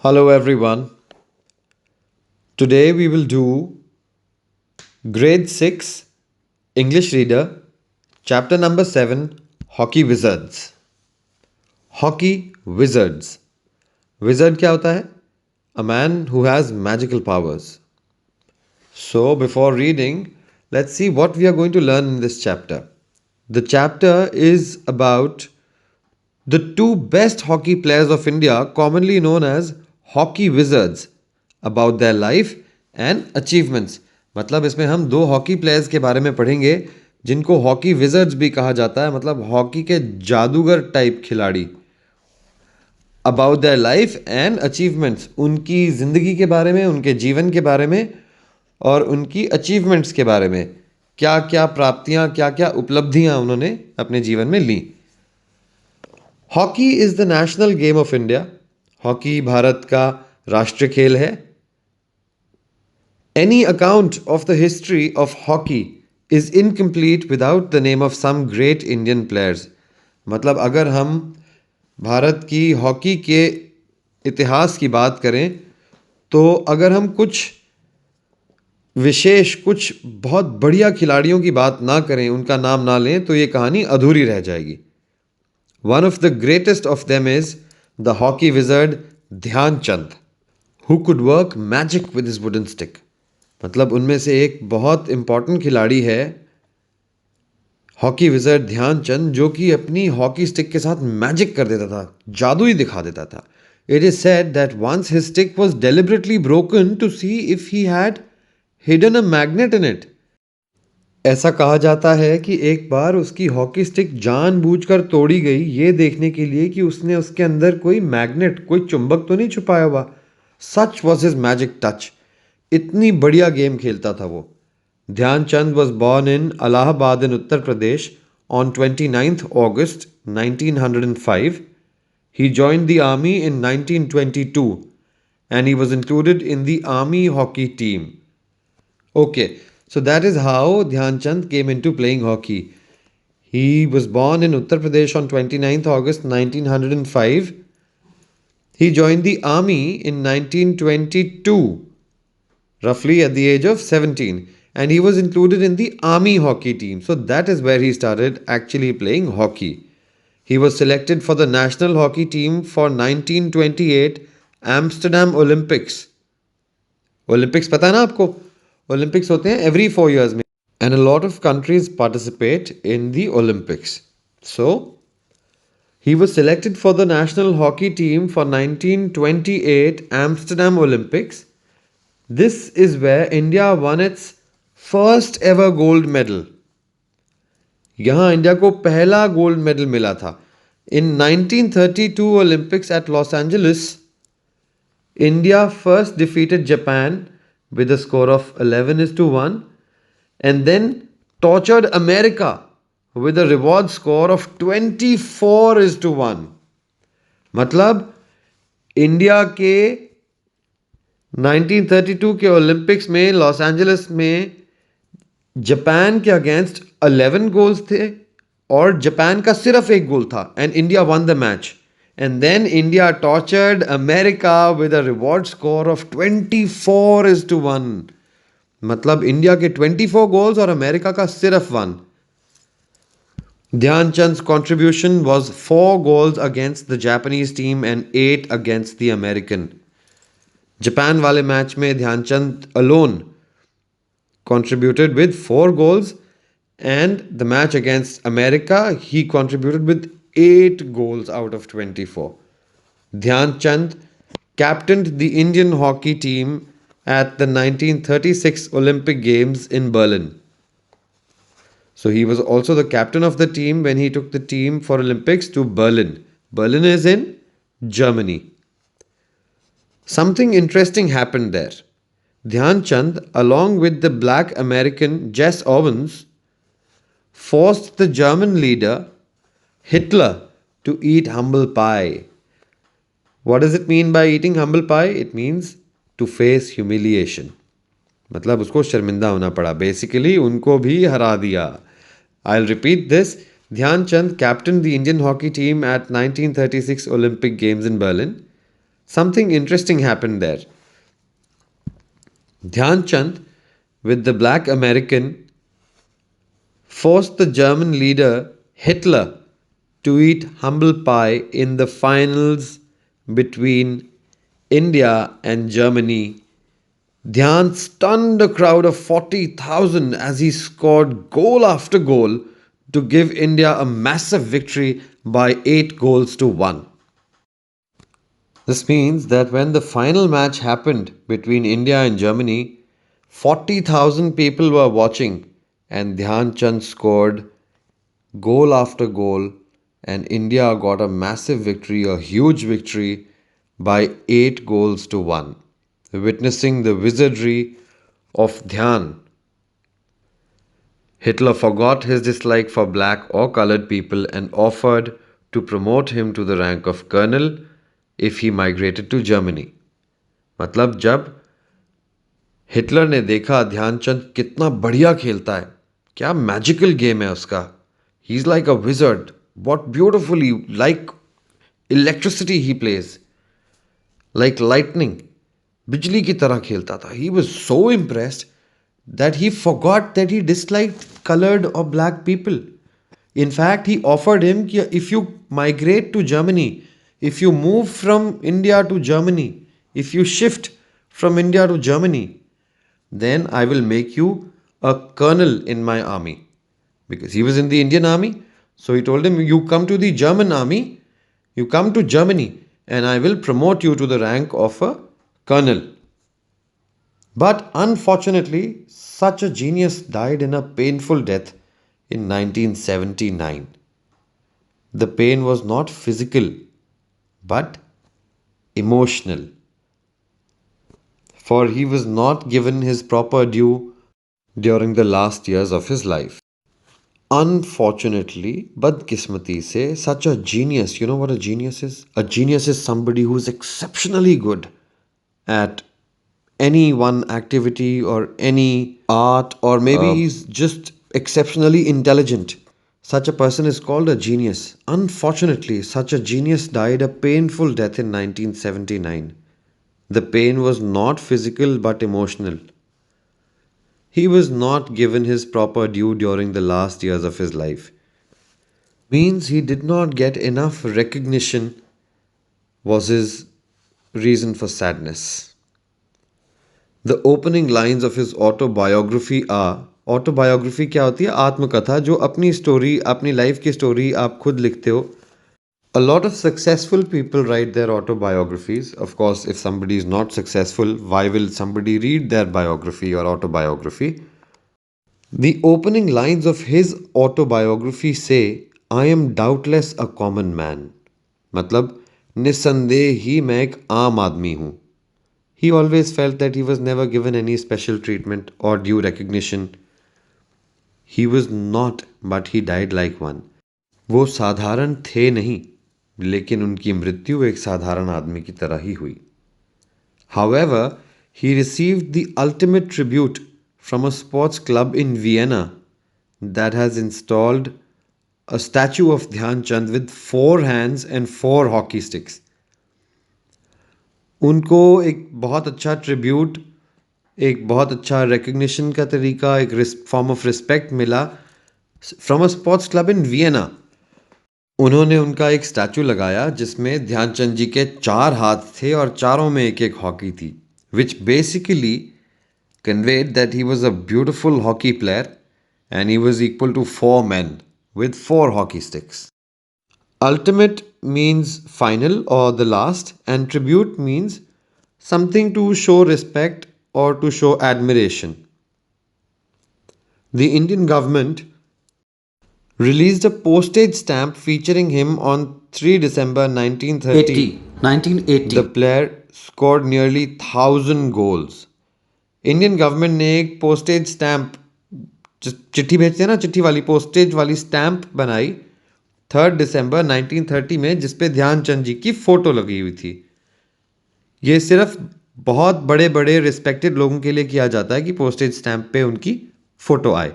Hello everyone. Today we will do grade 6 English reader chapter number 7 Hockey Wizards. Hockey Wizards. Wizard क्या होता है? A man who has magical powers. So before reading, let's see what we are going to learn in this chapter. The chapter is about the two best hockey players of India, commonly known as hockey wizards, about their life and achievements. मतलब इसमें हम दो hockey players के बारे में पढ़ेंगे जिनको hockey wizards भी कहा जाता है, मतलब हॉकी के जादूगर टाइप खिलाड़ी. About their life and achievements, उनकी ज़िंदगी के बारे में, उनके जीवन के बारे में और उनकी अचीवमेंट्स के बारे में. क्या क्या प्राप्तियां, क्या क्या उपलब्धियां उन्होंने अपने जीवन में ली. Hockey is the national game of India. Hockey भारत का राष्ट्रीय खेल है. Any account of the history of hockey is incomplete without the name of some great Indian players. मतलब अगर हम भारत की हॉकी के इतिहास की बात करें तो अगर हम कुछ विशेष, कुछ बहुत बढ़िया खिलाड़ियों की बात ना करें, उनका नाम ना लें, तो ये कहानी अधूरी रह जाएगी. One of the greatest of them is the hockey wizard ध्यान चंद, who could work magic with his wooden stick. मतलब उनमें से एक बहुत इम्पॉर्टेंट खिलाड़ी है हॉकी विजर्ड ध्यान चंद, जो कि अपनी हॉकी स्टिक के साथ मैजिक कर देता था, जादू ही दिखा देता था. It is said that once his stick was deliberately broken to see if he had hidden a magnet in it. ऐसा कहा जाता है कि एक बार उसकी हॉकी स्टिक जानबूझकर तोड़ी गई, ये देखने के लिए कि उसने उसके अंदर कोई मैग्नेट, कोई चुंबक तो नहीं छुपाया हुआ. Such was his magic touch. इतनी बढ़िया गेम खेलता था वो. Dhyan Chand was born in Allahabad in Uttar Pradesh on 29th August 1905. He joined the army in 1922 and he was included in the army hockey team. Okay, so that is how Dhyan Chand came into playing hockey. He was born in Uttar Pradesh on 29th August 1905. He joined the army in 1922, roughly at the age of 17, and he was included in the army hockey team. So that is where he started actually playing hockey. He was selected for the national hockey team for 1928 Amsterdam Olympics. Olympics पता है ना आपको? Olympics होते हैं every 4 years में, and a lot of countries participate in the Olympics. So he was selected for the national hockey team for 1928 Amsterdam Olympics. This is where India won its first ever gold medal. यहाँ India को पहला gold medal मिला था. In 1932 Olympics at Los Angeles, India first defeated Japan with a score of 11-1 and then tortured America with a reward score of 24-1. मतलब India के 1932 के Olympics में Los Angeles में जापान के अगेंस्ट 11 गोल्स थे और जापान का सिर्फ एक गोल था, and India won the match. And then India tortured America with a reward score of 24-1. मतलब इंडिया के 24 गोल्स और अमेरिका का सिर्फ 1. ध्यानचंद्स contribution was 4 goals against the Japanese team and 8 against the American. Japan वाले match में Dhyanchand alone contributed with 4 goals, and the match against America he contributed with 8 goals out of 24. Dhyan Chand captained the Indian hockey team at the 1936 Olympic Games in Berlin. So he was also the captain of the team when he took the team for Olympics to Berlin. Berlin is in Germany. Something interesting happened there. Dhyan Chand, along with the black American Jess Owens, forced the German leader Hitler to eat humble pie. What does it mean by eating humble pie? It means to face humiliation. मतलब उसको शर्मिंदा होना पड़ा. Basically उनको भी हरा दिया. I'll repeat this. Dhyan Chand captained the Indian hockey team at 1936 Olympic Games in Berlin. Something interesting happened there. Dhyan Chand, with the black American, forced the German leader Hitler to eat humble pie in the finals between India and Germany. Dhyan stunned a crowd of 40,000 as he scored goal after goal to give India a massive victory by 8 goals to 1. This means that when the final match happened between India and Germany, 40,000 people were watching and Dhyan Chand scored goal after goal and India got a massive victory, a huge victory by 8 goals to 1, witnessing the wizardry of Dhyan. Hitler forgot his dislike for black or colored people and offered to promote him to the rank of colonel if he migrated to Germany. मतलब जब Hitler ने देखा ध्यानचंद कितना बढ़िया खेलता है, क्या magical game है उसका, he is like a wizard, what beautifully like electricity he plays, like lightning, बिजली की तरह खेलता था. He was so impressed that he forgot that he disliked colored or black people. In fact, he offered him if you migrate to Germany, if you move from India to Germany, if you shift from India to Germany, then I will make you a colonel in my army. Because he was in the Indian army. So he told him, you come to the German army, you come to Germany, and I will promote you to the rank of a colonel. But unfortunately, such a genius died in a painful death in 1979. The pain was not physical but emotional, for he was not given his proper due during the last years of his life. Unfortunately, badkismati se, such a genius, you know what a genius is? A genius is somebody who is exceptionally good at any one activity or any art, or maybe he's just exceptionally intelligent. Such a person is called a genius. Unfortunately, such a genius died a painful death in 1979. The pain was not physical but emotional. He was not given his proper due during the last years of his life. Means he did not get enough recognition was his reason for sadness. The opening lines of his autobiography are, autobiography क्या होती है? आत्मकथा, जो अपनी story, अपनी life की story आप खुद लिखते हो. A lot of successful people write their autobiographies. Of course, if somebody is not successful, why will somebody read their biography or autobiography? The opening lines of his autobiography say, I am doubtless a common man. मतलब निस्संदेह ही मैं एक आम आदमी हूँ. He always felt that he was never given any special treatment or due recognition. He was not, but he died like one. वो साधारण थे नहीं, लेकिन उनकी मृत्यु एक साधारण आदमी की तरह ही हुई. However, he received the ultimate tribute from a sports club in Vienna that has installed a statue of Dhyan Chand with 4 hands and 4 hockey sticks. उनको एक बहुत अच्छा ट्रिब्यूट, एक बहुत अच्छा रिकग्निशन का तरीका, एक फॉर्म ऑफ रिस्पेक्ट मिला from a sports club in Vienna. उन्होंने उनका एक स्टैचू लगाया जिसमें ध्यानचंद जी के 4 हाथ थे और चारों में एक एक हॉकी थी, which basically conveyed that he was a beautiful hockey player and he was equal to 4 men with 4 hockey sticks. Ultimate means final or the last, and tribute means something to show respect or to show admiration. The Indian government released a postage stamp featuring him on 3 December 1930. 1980. The player scored nearly 1,000 goals. Indian government ने एक postage stamp, चिट्ठी भेजते हैं ना, चिट्ठी वाली postage वाली stamp बनाई 3 दिसंबर 1930 में, जिसपे ध्यानचंद जी की फ़ोटो लगी हुई थी. ये सिर्फ बहुत बड़े बड़े रिस्पेक्टेड लोगों के लिए किया जाता है कि पोस्टेज स्टैम्प पे उनकी फ़ोटो आए.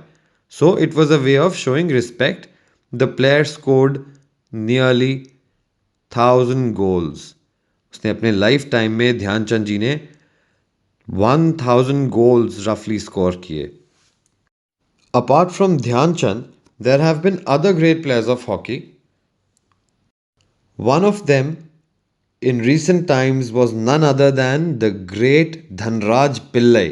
So it was a way of showing respect. The player scored nearly 1,000 goals. उसने अपने लाइफ टाइम में ध्यानचंद जी ने 1000 goals roughly score किए. Apart from Dhyanchand, there have been other great players of hockey. One of them in recent times was none other than the great Dhanraj Pillai,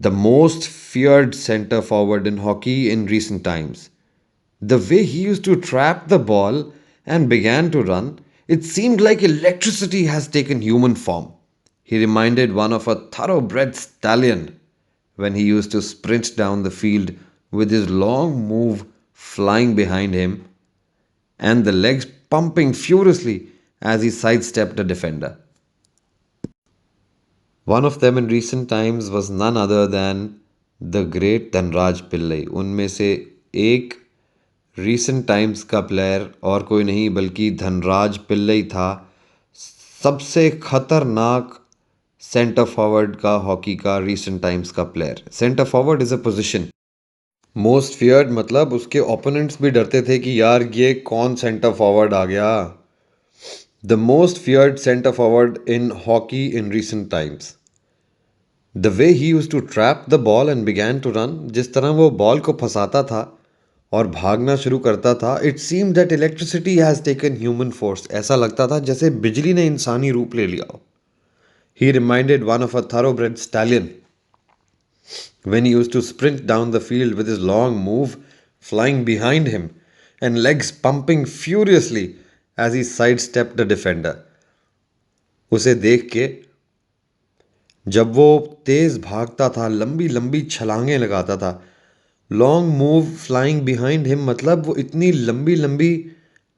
the most feared centre forward in hockey in recent times. The way he used to trap the ball and began to run, it seemed like electricity has taken human form. He reminded one of a thoroughbred stallion when he used to sprint down the field with his long move flying behind him and the legs pumping furiously as he sidestepped a defender. One of them in recent times was none other than the great Dhanraj Pillai. उनमें से एक recent times का player और कोई नहीं बल्कि धनराज पिल्लई था, सबसे खतरनाक सेंटर फॉरवर्ड का हॉकी का रीसेंट टाइम्स का player. Centre forward is a position. Most feared मतलब उसके ओपोनेंट्स भी डरते थे कि यार ये कौन सेंटर फॉरवर्ड आ गया. The most feared centre forward in hockey in recent times. The way he use to trap the ball and began to run, जिस तरह वो बॉल को फंसाता था और भागना शुरू करता था, it seem that electricity has taken human force. ऐसा लगता था जैसे बिजली ने इंसानी रूप ले लिया हो. He reminded one of a thoroughbred stallion when he used to sprint down the field with his long move flying behind him and legs pumping furiously as he sidestepped the defender. उसे देख के जब वो तेज भागता था, लंबी लंबी छलांगें लगाता था, long move flying behind him मतलब वो इतनी लंबी लंबी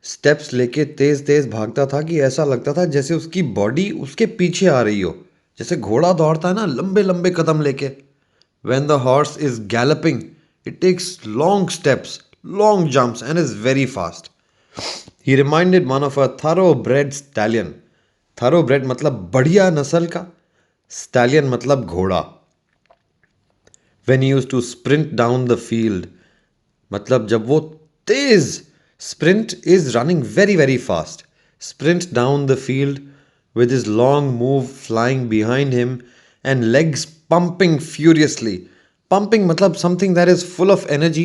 स्टेप्स लेके तेज तेज भागता था कि ऐसा लगता था जैसे उसकी बॉडी उसके पीछे आ रही हो. जैसे घोड़ा दौड़ता है ना लंबे लंबे कदम लेके. When the horse is galloping, it takes long steps, long jumps, and is very fast. He reminded one of a thoroughbred stallion. Thoroughbred मतलब बढ़िया नस्ल का, stallion मतलब घोड़ा. When he used to sprint down the field, मतलब जब वो तेज, sprint is running very very fast. Sprint down the field with his long move flying behind him and legs pumping furiously. Pumping matlab something that is full of energy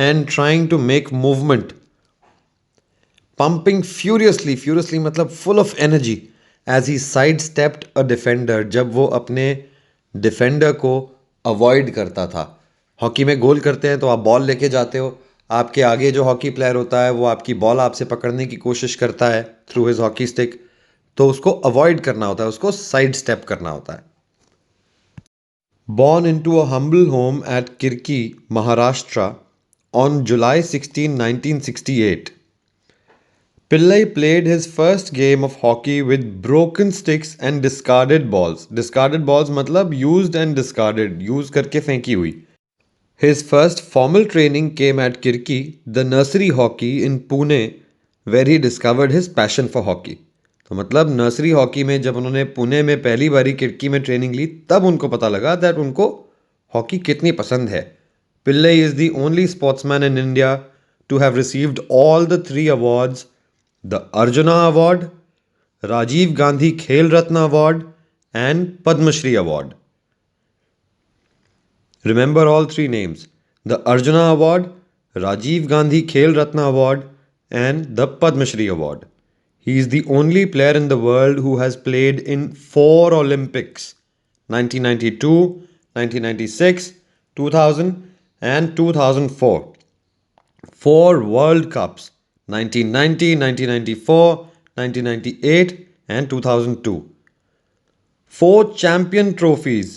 and trying to make movement. Pumping furiously, furiously matlab full of energy as he sidestepped a defender. जब वो अपने defender को avoid करता था. Hockey में गोल करते हैं तो आप बॉल लेके जाते हो, आपके आगे जो हॉकी प्लेयर होता है वो आपकी बॉल आपसे पकड़ने की कोशिश करता है थ्रू हिज हॉकी स्टिक, तो उसको अवॉइड करना होता है, उसको साइड स्टेप करना होता है. Born into a humble home at Kirki, Maharashtra on July 16, 1968, Pillai played his first game of hockey with broken sticks and discarded balls. Discarded balls मतलब used and discarded, use करके फेंकी हुई. His first formal training came at Kirki, the nursery hockey in Pune, where he discovered his passion for hockey. तो मतलब nursery hockey में जब उन्होंने पुणे में पहली बारी किर्की में ट्रेनिंग ली तब उनको पता लगा दैट उनको हॉकी कितनी पसंद है. Pillai is the only sportsman in India to have received all the 3 awards, the Arjuna award, Rajiv Gandhi Khel Ratna award and Padmashri award. Remember all 3 names: the Arjuna Award, Rajiv Gandhi Khel Ratna Award, and the Padma Shri Award. He is the only player in the world who has played in 4 Olympics: 1992, 1996, 2000, and 2004. 4 World Cups: 1990, 1994, 1998, and 2002. 4 champion trophies: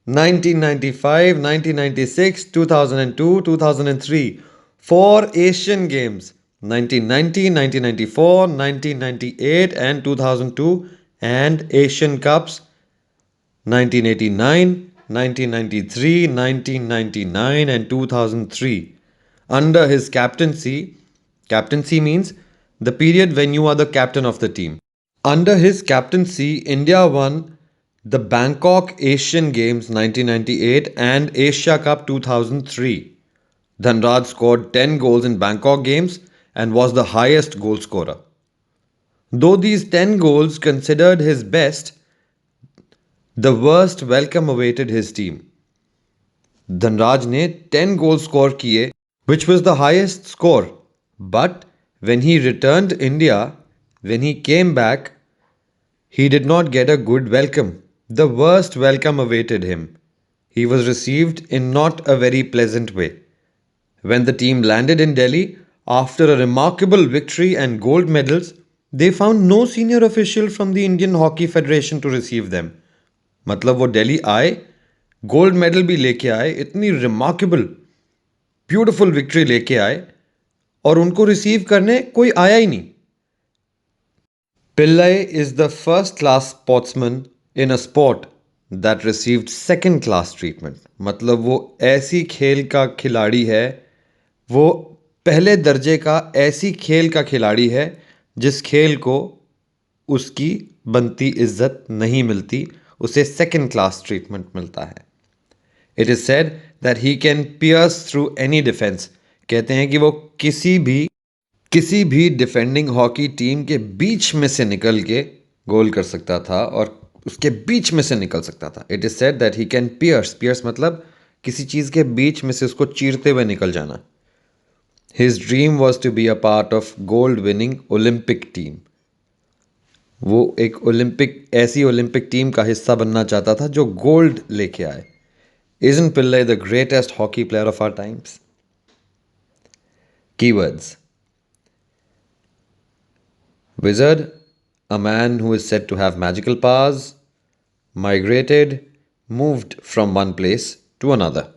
1995, 1996, 2002, 2003. 4 Asian Games: 1990, 1994, 1998, and 2002. And Asian Cups: 1989, 1993, 1999, and 2003. Under his captaincy means the period when you are the captain of the team. Under his captaincy, India won the Bangkok Asian Games 1998 and Asia Cup 2003. Dhanraj scored 10 goals in Bangkok Games and was the highest goal scorer. Though these 10 goals considered his best, the worst welcome awaited his team. Dhanraj ने 10 goal score किए, which was the highest score. But when he returned India, when he came back, he did not get a good welcome. The worst welcome awaited him. He was received in not a very pleasant way. When the team landed in Delhi, after a remarkable victory and gold medals, they found no senior official from the Indian Hockey Federation to receive them. मतलब वो दिल्ली आए, gold medal भी लेके आए, इतनी remarkable beautiful victory लेके आए और उनको रिसीव करने कोई आया ही नहीं. Pillai is the first class sportsman in a sport that received second class treatment. मतलब वो ऐसी खेल का खिलाड़ी है, वो पहले दर्जे का ऐसी खेल का खिलाड़ी है जिस खेल को उसकी बनती इज्जत नहीं मिलती, उसे सेकंड क्लास ट्रीटमेंट मिलता है. It is said that he can piers through any defence. कहते हैं कि वो किसी भी डिफेंडिंग हॉकी टीम के बीच में से निकल के गोल कर सकता था और उसके बीच में से निकल सकता था. It is said that he can pierce मतलब किसी चीज़ के बीच में से उसको चीरते हुए निकल जाना. His dream was to be a part of gold winning Olympic team. वो एक ऐसी ओलंपिक टीम का हिस्सा बनना चाहता था जो गोल्ड लेके आए. Isn't Pillai the greatest hockey player of our times? Keywords: wizard, a man who is said to have magical powers, migrated, moved from one place to another.